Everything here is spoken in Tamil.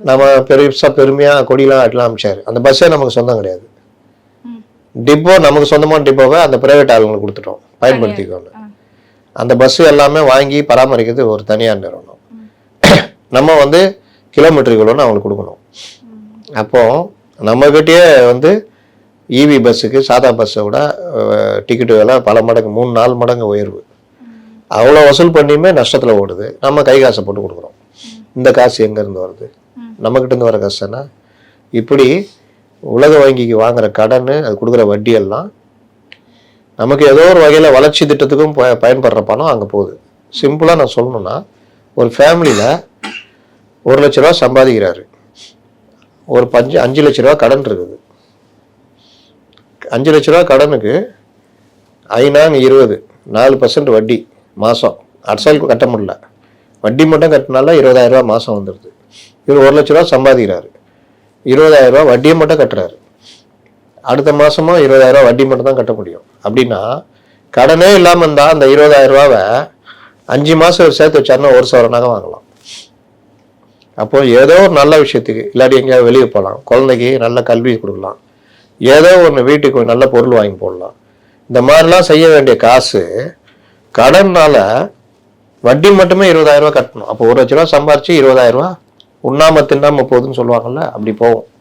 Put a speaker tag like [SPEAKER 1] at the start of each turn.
[SPEAKER 1] நம்ம பெருமையாக கொடியெலாம் ஆட்டலாம் அமைச்சார். அந்த பஸ்ஸே நமக்கு சொந்தம் கிடையாது. டிப்போ நமக்கு சொந்தமான டிப்போவை அந்த பிரைவேட் ஆளுங்களுக்கு கொடுத்துட்டோம், பயன்படுத்திக்கோங்க. அந்த பஸ்ஸு எல்லாமே வாங்கி பராமரிக்கிறது ஒரு தனியார் நிறுவனம். நம்ம வந்து கிலோமீட்டருக்கு இவ்வளோன்னு அவங்களுக்கு கொடுக்கணும். அப்போது நம்மக்கிட்டேயே வந்து இவி பஸ்ஸுக்கு சாதா பஸ்ஸை விட டிக்கெட்டு விலை பல மடங்கு 3-4 மடங்கு உயர்வு. அவ்வளோ வசூல் பண்ணியுமே நஷ்டத்தில் ஓடுது. நம்ம கை காசை போட்டு கொடுக்குறோம். இந்த காசு எங்கேருந்து வருது? நம்மக்கிட்டேருந்து வர காசுன்னா இப்படி உலக வங்கிக்கு வாங்குகிற கடன், அது கொடுக்குற வட்டியெல்லாம் நமக்கு ஏதோ ஒரு வகையில் வளர்ச்சி திட்டத்துக்கும் பயன்படுற பணம் அங்கே போகுது. சிம்பிளாக நான் சொல்லணுன்னா, ஒரு ஃபேமிலியில் 1 லட்ச ரூபா சம்பாதிக்கிறாரு, ஒரு 5 லட்ச ரூபா கடன் இருக்குது. 5 லட்ச ரூபா கடனுக்கு 5×20 4% வட்டி மாதம். அசல் கட்ட முடியல, வட்டி மட்டும் கட்டினால 20,000 ரூபா மாதம் வந்துடுது. இவர் 1 லட்ச ரூபா சம்பாதிக்கிறாரு, 20,000 ரூபா வட்டியை மட்டும் கட்டுறாரு. அடுத்த மாதமும் 20,000 ரூபா வட்டி மட்டும் தான் கட்ட முடியும். அப்படின்னா கடனே இல்லாமல் இருந்தால் அந்த 20,000 ரூபாவை 5 மாதம் சேர்த்து வச்சாருன்னா 1,000 நகை வாங்கலாம். அப்போது ஏதோ ஒரு நல்ல விஷயத்துக்கு, இல்லாட்டி எங்கேயாவது வெளியே போகலாம், குழந்தைக்கு நல்ல கல்வி கொடுக்கலாம், ஏதோ ஒன்று வீட்டுக்கு நல்ல பொருள் வாங்கி போடலாம். இந்த மாதிரிலாம் செய்ய வேண்டிய காசு கடனால் வட்டி மட்டுமே 20,000 ரூபா கட்டணும். அப்போ 1 லட்ச ரூபா சம்பாரிச்சு 20,000 ரூபா உண்ணாம தின்னாம போகுதுன்னு சொல்லுவாங்கல்ல, அப்படி போகும்.